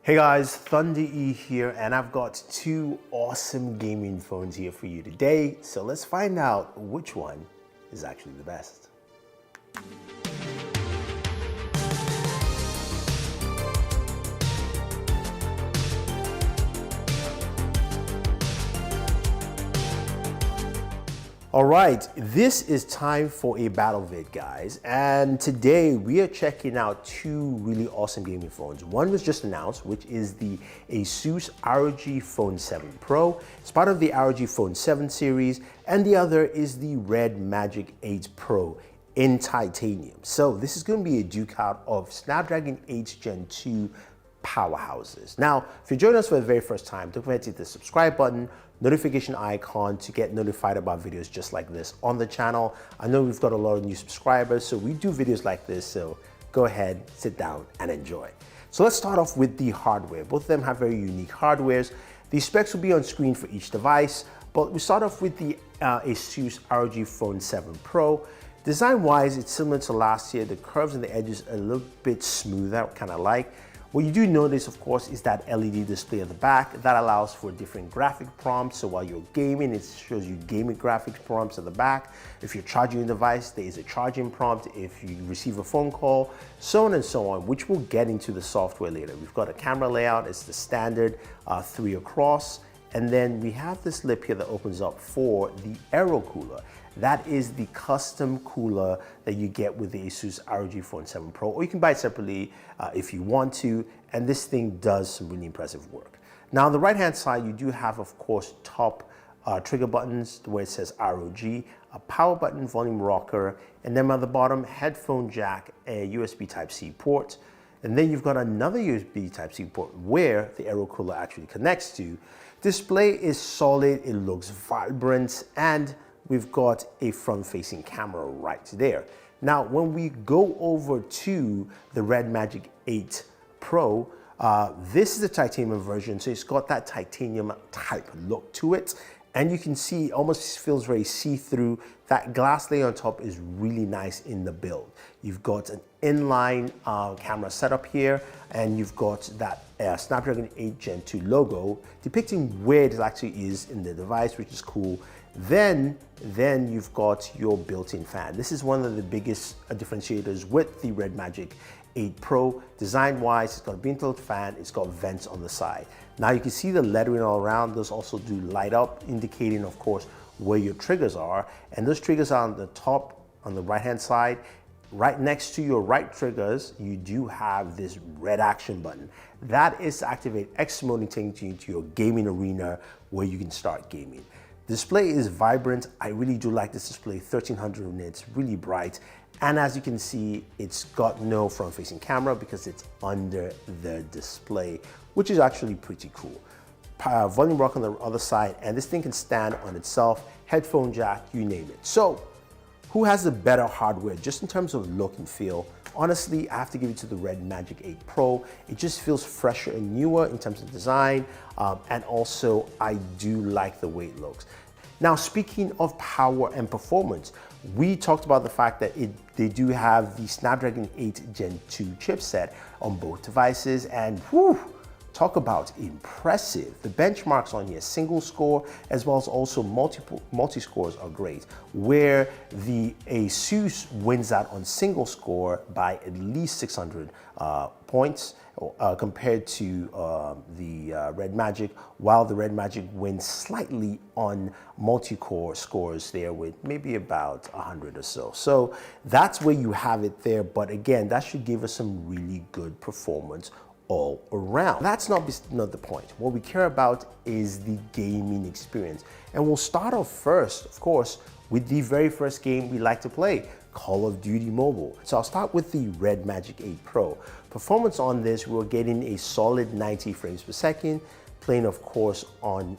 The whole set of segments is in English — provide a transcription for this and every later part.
Hey guys, Thunder E here, and I've got two awesome gaming phones here for you today. So let's find out which one is actually the best. All right, this is time for a battle vid, guys. And today we are checking out two really awesome gaming phones. One was just announced, which is the Asus ROG Phone 7 Pro. It's part of the ROG Phone 7 series, and the other is the Red Magic 8 Pro in titanium. So this is going to be a duke out of Snapdragon 8 Gen 2 powerhouses. Now, if you're joining us for the very first time, don't forget to hit the subscribe button, notification icon to get notified about videos just like this on the channel. I know we've got a lot of new subscribers, so we do videos like this, so go ahead, sit down and enjoy. So let's start off with the hardware. Both of them have very unique hardwares. The specs will be on screen for each device, but we start off with the Asus ROG Phone 7 Pro. Design-wise, it's similar to last year. The curves and the edges are a little bit smoother, kind of like. What you do notice, of course, is that LED display at the back that allows for different graphic prompts. So while you're gaming, it shows you gaming graphics prompts at the back. If you're charging your device, there is a charging prompt. If you receive a phone call, so on and so on, which we'll get into the software later. We've got a camera layout. It's the standard 3 across. And then we have this lip here that opens up for the aero cooler. That is the custom cooler that you get with the Asus ROG Phone 7 Pro, or you can buy it separately if you want to, and this thing does some really impressive work. Now on the right hand side, you do have, of course, top trigger buttons where it says ROG, a power button, volume rocker, and then on the bottom, headphone jack, a USB Type-C port, and then you've got another USB Type-C port where the aero cooler actually connects to. Display is solid, it looks vibrant, and we've got a front-facing camera right there. Now, when we go over to the Red Magic 8 Pro, this is the titanium version, so it's got that titanium type look to it. And you can see, it almost feels very see-through. That glass layer on top is really nice in the build. You've got an inline camera setup here, and you've got that Snapdragon 8 Gen 2 logo depicting where it actually is in the device, which is cool. Then you've got your built-in fan. This is one of the biggest differentiators with the Red Magic 8 Pro. Design-wise, it's got a built-in fan, it's got vents on the side. Now you can see the lettering all around. Those also do light up, indicating, of course, where your triggers are. And those triggers are on the top, on the right-hand side. Right next to your right triggers, you do have this red action button. That is to activate X mode and take you into your gaming arena where you can start gaming. Display is vibrant. I really do like this display, 1300 nits, really bright. And as you can see, it's got no front-facing camera because it's under the display, which is actually pretty cool. Volume rock on the other side, and this thing can stand on itself, headphone jack, you name it. So, who has the better hardware just in terms of look and feel? Honestly, I have to give it to the Red Magic 8 Pro. It just feels fresher and newer in terms of design, and also I do like the way it looks. Now, speaking of power and performance, we talked about the fact that they do have the Snapdragon 8 Gen 2 chipset on both devices, and whew, talk about impressive. The benchmarks on here, single score as well as also multi-scores are great, where the Asus wins out on single score by at least 600 points compared to the Red Magic, while the Red Magic wins slightly on multi-core scores there with maybe about 100 or so. So that's where you have it there, but again, that should give us some really good performance all around. That's not the point. What we care about is the gaming experience. And we'll start off first, of course, with the very first game we like to play, Call of Duty Mobile. So I'll start with the Red Magic 8 Pro. Performance on this, we're getting a solid 90 frames per second, playing of course on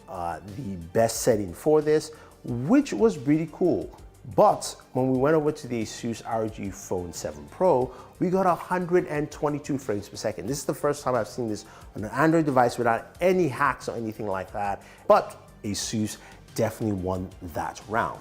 the best setting for this, which was really cool. But when we went over to the Asus ROG Phone 7 Pro, we got 122 frames per second. This is the first time I've seen this on an Android device without any hacks or anything like that. But Asus definitely won that round.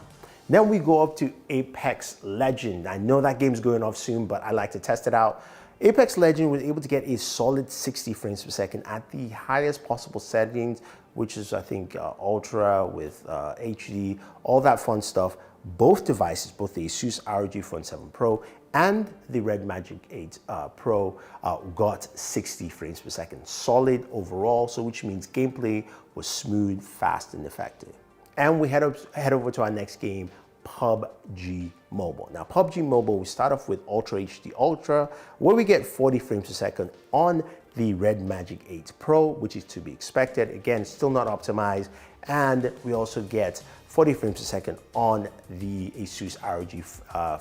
Then we go up to Apex Legends. I know that game's going off soon, but I like to test it out. Apex Legends was able to get a solid 60 frames per second at the highest possible settings, which is I think Ultra with HD, all that fun stuff. Both devices, both the Asus ROG Phone 7 Pro and the Red Magic 8 Pro got 60 frames per second. Solid overall, so which means gameplay was smooth, fast, and effective. And we head over to our next game, PubG Mobile. Now, PubG Mobile, we start off with Ultra HD Ultra, where we get 40 frames per second on the Red Magic 8 Pro, which is to be expected. Again, still not optimized. And we also get 40 frames per second on the Asus ROG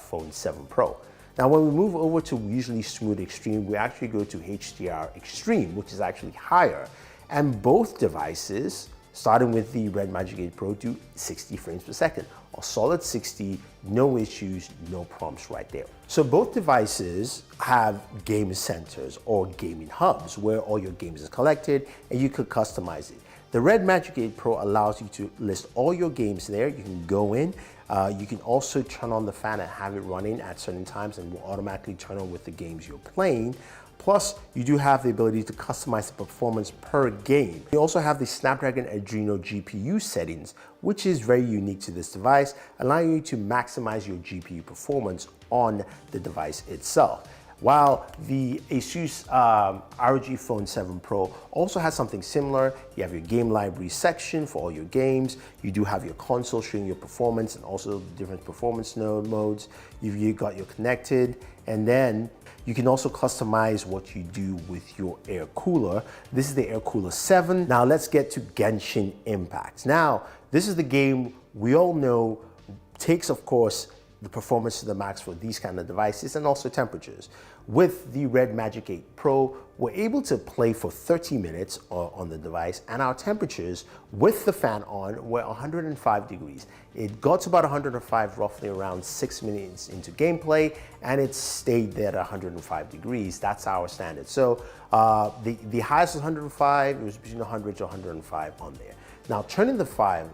Phone 7 Pro. Now, when we move over to usually Smooth Extreme, we actually go to HDR Extreme, which is actually higher. And both devices, starting with the Red Magic 8 Pro, do 60 frames per second. A solid 60, no issues, no problems right there. So both devices have game centers or gaming hubs where all your games are collected and you could customize it. The Red Magic 8 Pro allows you to list all your games there. You can go in. You can also turn on the fan and have it running at certain times and will automatically turn on with the games you're playing. Plus, you do have the ability to customize the performance per game. You also have the Snapdragon Adreno GPU settings, which is very unique to this device, allowing you to maximize your GPU performance on the device itself. While the Asus ROG Phone 7 Pro also has something similar. You have your game library section for all your games. You do have your console showing your performance and also the different performance modes. You've got your connected, and then you can also customize what you do with your air cooler. This is the Air Cooler 7. Now let's get to Genshin Impact. Now, this is the game we all know takes, of course, the performance to the max for these kind of devices and also temperatures. With the Red Magic 8 Pro, we're able to play for 30 minutes on the device, and our temperatures with the fan on were 105 degrees. It got to about 105 roughly around 6 minutes into gameplay, and it stayed there at 105 degrees. That's our standard. So the highest was 105, it was between 100 to 105 on there. Now, turning the fan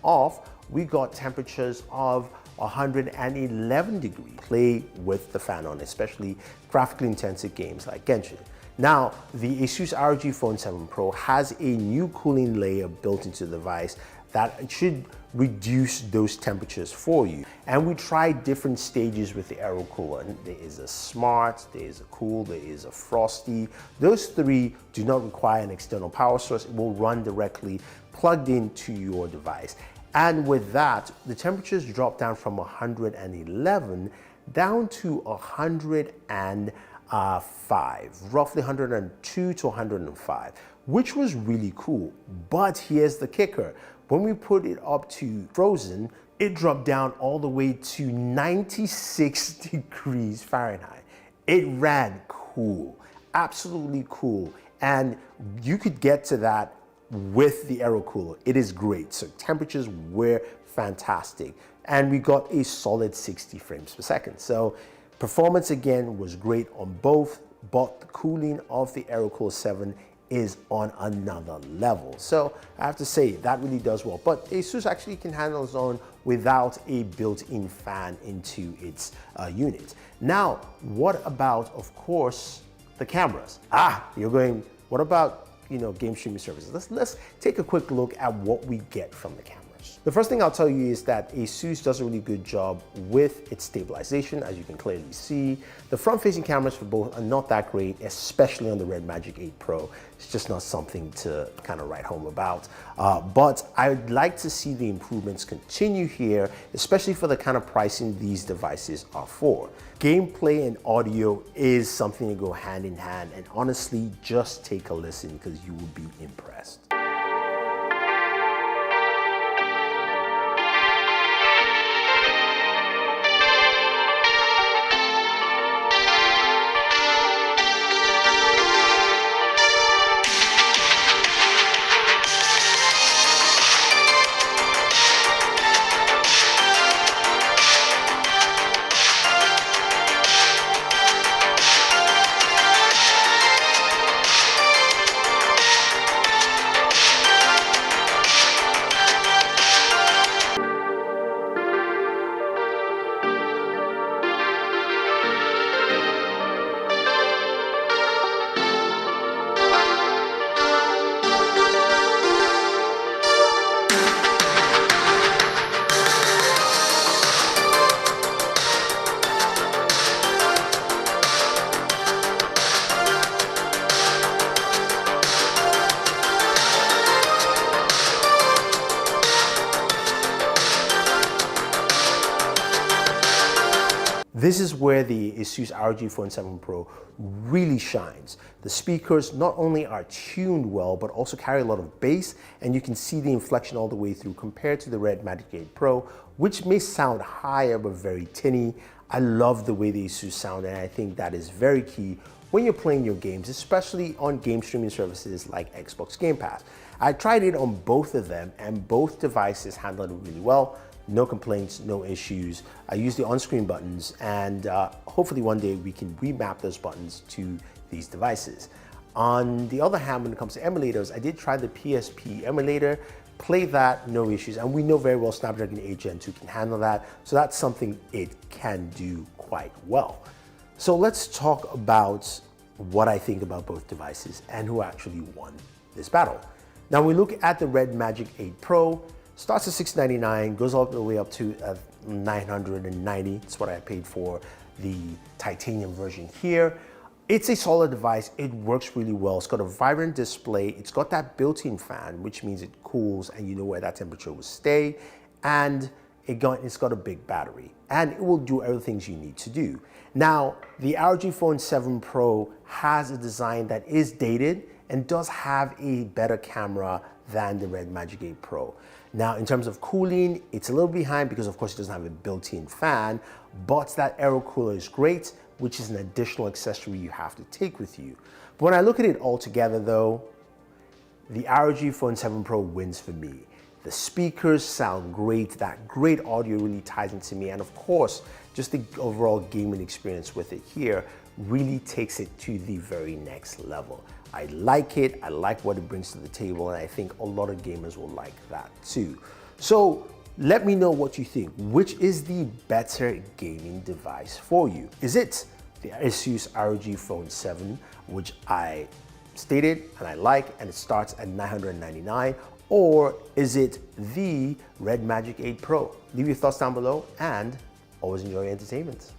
off, we got temperatures of 111 degrees. Play with the fan on, especially graphically intensive games like Genshin. Now, the Asus ROG Phone 7 Pro has a new cooling layer built into the device that should reduce those temperatures for you. And we tried different stages with the aero cooler. There is a smart, there is a cool, there is a frosty. Those three do not require an external power source. It will run directly plugged into your device. And with that, the temperatures drop down from 111 down to 105, roughly 102 to 105, which was really cool. But here's the kicker. When we put it up to frozen, it dropped down all the way to 96 degrees Fahrenheit. It ran cool, absolutely cool. And you could get to that with the aero cooler. It is great. So temperatures were fantastic, and we got a solid 60 frames per second. So performance again was great on both, but the cooling of the Aero Cooler 7 is on another level. So I have to say that really does well, but Asus actually can handle its own without a built-in fan into its unit. Now, what about, of course, the cameras? You're going, what about game streaming services? Let's take a quick look at what we get from the cameras. The first thing I'll tell you is that Asus does a really good job with its stabilization, as you can clearly see. The front-facing cameras for both are not that great, especially on the Red Magic 8 Pro. It's just not something to kind of write home about. But I'd like to see the improvements continue here, especially for the kind of pricing these devices are for. Gameplay and audio is something that go hand in hand, and honestly, just take a listen because you will be impressed. This is where the Asus ROG Phone 7 Pro really shines. The speakers not only are tuned well, but also carry a lot of bass, and you can see the inflection all the way through compared to the Red Magic 8 Pro, which may sound higher but very tinny. I love the way the Asus sound, and I think that is very key when you're playing your games, especially on game streaming services like Xbox Game Pass. I tried it on both of them, and both devices handled it really well. No complaints, no issues. I use the on-screen buttons, and hopefully one day we can remap those buttons to these devices. On the other hand, when it comes to emulators, I did try the PSP emulator, play that, no issues, and we know very well Snapdragon 8 Gen 2 can handle that, so that's something it can do quite well. So let's talk about what I think about both devices and who actually won this battle. Now we look at the Red Magic 8 Pro. Starts at $699, goes all the way up to $990. That's what I paid for the titanium version here. It's a solid device. It works really well. It's got a vibrant display. It's got that built-in fan, which means it cools and you know where that temperature will stay. And it's got a big battery, and it will do everything you need to do. Now, the ROG Phone 7 Pro has a design that is dated and does have a better camera than the Red Magic 8 Pro. Now, in terms of cooling, it's a little behind because of course it doesn't have a built-in fan, but that aero cooler is great, which is an additional accessory you have to take with you. But when I look at it all together though, the ROG Phone 7 Pro wins for me. The speakers sound great, that great audio really ties into me, and of course, just the overall gaming experience with it here really takes it to the very next level. I like it, I like what it brings to the table, and I think a lot of gamers will like that too. So let me know what you think. Which is the better gaming device for you? Is it the Asus ROG Phone 7, which I stated and I like, and it starts at $999, or is it the Red Magic 8 Pro? Leave your thoughts down below, and always enjoy your entertainment.